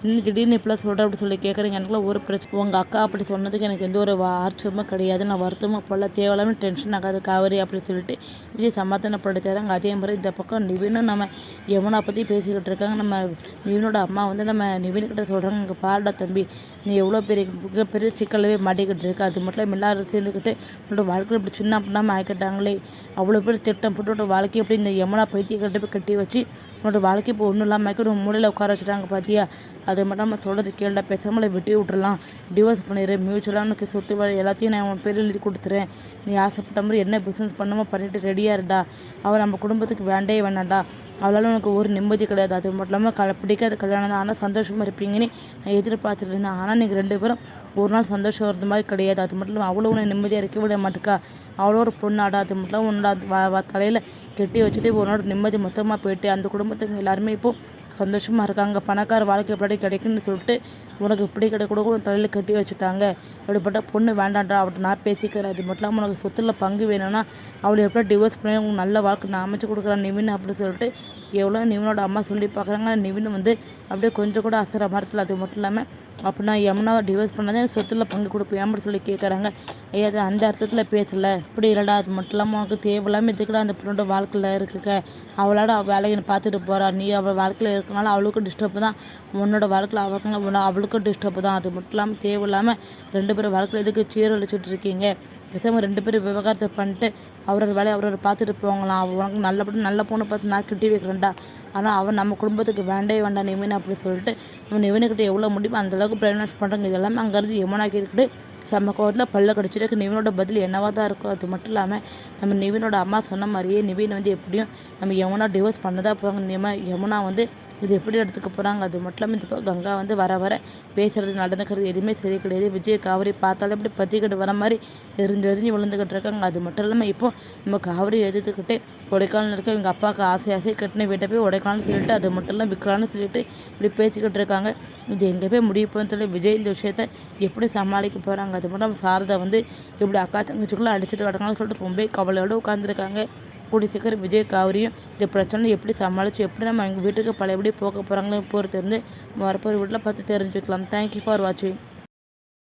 இன்னும் திடீர்னு இப்படிலாம் சொல்கிற அப்படி சொல்லி கேட்குறீங்க. எனக்குலாம் ஒரு பிரச்சனை உங்கள் அக்கா அப்படி சொன்னதுக்கு எனக்கு எந்த ஒரு ஆட்சேபமும் கிடையாது. நான் வருத்தமாக போல தேவையில்லாமல் டென்ஷன் ஆகாது காவேரி அப்படின்னு சொல்லிட்டு விஜய் சமாதானப்படுத்தாங்க. அதே மாதிரி இந்த பக்கம் நிவினும் நம்ம யமுனா பற்றி பேசிக்கிட்டு இருக்காங்க. நம்ம நிவினோட அம்மா வந்து நம்ம நிவின்கிட்ட சொல்கிறாங்க, இங்கே பாருடா தம்பி, நீ எவ்வளோ பெரிய மிகப்பெரிய சிக்கலவே மாட்டிக்கிட்டு இருக்க. அது மட்டும் இல்லாமல் எல்லாரும் சேர்ந்துக்கிட்டு உன்னோட வாழ்க்கையில் இப்படி சின்ன பண்ணாமல் ஆக்கிட்டாங்களே, அவ்வளோ பேர் திட்டம் போட்டு வாழ்க்கை எப்படி இந்த யமுனா பைத்திய கட்டி வச்சு உன்னோட வாழ்க்கை இப்போ ஒன்றும் இல்லாமல் ஒரு மூலையில் உட்கார வச்சுட்டாங்க பார்த்தியா. அது மட்டும் நம்ம சொல்கிறது கேள்டா, பேசாமல் வெட்டி விட்டுறலாம், டிவோர்ஸ் பண்ணிடு, மியூச்சுவலாக உனக்கு சொத்து எல்லாத்தையும் நான் உன் பேர் எழுதி கொடுத்துறேன், நீ ஆசைப்பட்ட மாதிரி என்ன பிஸ்னஸ் பண்ணாமல் பண்ணிட்டு ரெடியாக இருடா, அவள் நம்ம குடும்பத்துக்கு வேண்டாண்டா, அவளால் உனக்கு ஒரு நிம்மதி கிடையாது. அது மட்டும் இல்லாமல் பிடிக்காத கல்யாணம் தான், ஆனால் சந்தோஷமாக இருப்பீங்கன்னு நான் எதிர்பார்த்துட்டு இருந்தேன். ஆனால் நீங்கள் 2 பேரும் ஒரு நாள் சந்தோஷம் வருது மாதிரி கிடையாது. அது மட்டும் இல்லாமல் அவ்வளோ உன்னை நிம்மதியாக இருக்க விட மாட்டுக்கா, அவ்வளோ ஒரு பொண்ணாடா. அது மட்டும் இல்லாமல் உன்னோட தலையில் கெட்டி வச்சுட்டு உன்னோட நிம்மதி மொத்தமாக போயிட்டு அந்த குடும்பத்துக்கு எல்லாருமே இப்போது சந்தோஷமாக இருக்காங்க. பணக்கார வாழ்க்கை எப்படி கிடைக்குன்னு சொல்லிட்டு உனக்கு இப்படி கிடைக்கூட தலையில் கட்டி வச்சுட்டாங்க. அப்படிப்பட்ட பொண்ணு வேண்டாண்டா, அவட்ட நான் பேசிக்கிறேன். அது மட்டும் இல்லாமல் உனக்கு சொத்தில் பங்கு வேணும்னா அவளை எப்படி டிவோர்ஸ் பண்ணி உங்களுக்கு நல்ல வாழ்க்கை நான் அமைச்சு கொடுக்குறேன் நிவின் அப்படின்னு சொல்லிட்டு எவ்வளோ நிவினோட அம்மா சொல்லி பார்க்குறாங்க. நிவின் வந்து அப்படியே கொஞ்சம் கூட அசர மரத்தில். அது மட்டும் இல்லாமல் அப்படின்னா யமுனாவை டிவோர்ஸ் பண்ணாதே சொத்தில் பங்கு கொடுப்பேன் அப்படி சொல்லி கேட்குறாங்க. ஐயா அது அந்த அர்த்தத்தில் பேசலை, இப்படி இல்லைடா. அது மட்டும் இல்லாமல் உனக்கு தேவையில்லாமல் எதுக்குடா அந்த பொண்ணோட வாழ்க்கையில் இருக்க, அவளோட வேலையை பார்த்துட்டு போகிறா, நீ அவள் வாழ்க்கையில் இருக்கனால அவளுக்கும் டிஸ்டர்ப் தான், உன்னோட வாழ்க்கையில் அவளுக்கும் டிஸ்டர்ப் தான். அது மட்டும் இல்லாமல் தேவையில்லாமல் 2 பேரும் வாழ்க்கையில் எதுக்கு சீரழிச்சிட்டு இருக்கீங்க, பேசாமல் 2 பேரும் விவகாரத்தை பண்ணிட்டு அவரோட வேலையை அவரோட பார்த்துட்டு போவாங்களாம். அவள் உனக்கு நல்ல பொண்ணு பார்த்து நான் கட்டி வைக்கிறேன்டா, ஆனால் அவன் நம்ம குடும்பத்துக்கு வேண்டாம் நிவின் அப்படி சொல்லிட்டு நம்ம நிவினுக்கிட்ட எவ்வளோ முடியுமோ அந்தளவுக்கு ப்ரைவனைஸ் பண்ணுறாங்க. இதெல்லாமே அங்கேருந்து யமுனாக்கி இருக்கிட்டு செம்ம கோவத்தில் பல்ல கடிச்சிட்டு நிவினோட பதில் என்னவா தான் இருக்கும். அது மட்டும் இல்லாமல் நம்ம நிவினோட அம்மா சொன்ன மாதிரியே நிவின் வந்து எப்படியும் நம்ம யமுனா டிவோர்ஸ் பண்ணதான் போவாங்க. யமுனா வந்து இது எப்படி எடுத்துக்க போகிறாங்க. அது மட்டும் இல்லாமல் இப்போ கங்கா வந்து வர பேசுகிறது நடந்துக்கிறது எதுவுமே சரி கிடையாது. விஜய் காவிரி பார்த்தாலும் இப்படி பற்றிக்கிட்டு வர மாதிரி எரிஞ்சு விழுந்துக்கிட்டு இருக்காங்க. அது மட்டும் இல்லாமல் இப்போது நம்ம காவிரி எதிர்த்துக்கிட்டு கொடைக்கானல் இருக்க எங்கள் அப்பாவுக்கு ஆசை கட்டின வீட்டை போய் உடைக்கலான்னு சொல்லிட்டு அது மட்டும் இல்லாமல் விற்கலான்னு சொல்லிட்டு இப்படி பேசிக்கிட்டு இருக்காங்க. இது எங்கே போய் முடிவு போன்னு சொல்லி விஜய் இந்த விஷயத்தை எப்படி சமாளிக்க போகிறாங்க. அது மட்டும் சாரதா வந்து இப்படி அக்கா தங்கச்சிக்குள்ளே அடிச்சுட்டு கிடக்கான்னு சொல்லிட்டு ரொம்ப கவலையோடு உட்காந்துருக்காங்க. கூடி சீக்கிரம் விஜய் காவிரியும் இந்த பிரச்சனை எப்படி சமாளித்து எப்படி நம்ம எங்கள் வீட்டுக்கு பழையபடி போக போகிறாங்களோ பொறுத்து இருந்து வரப்போகிற வீட்டில் பார்த்து தெரிஞ்சுக்கலாம். தேங்க்யூ ஃபார் வாட்சிங்.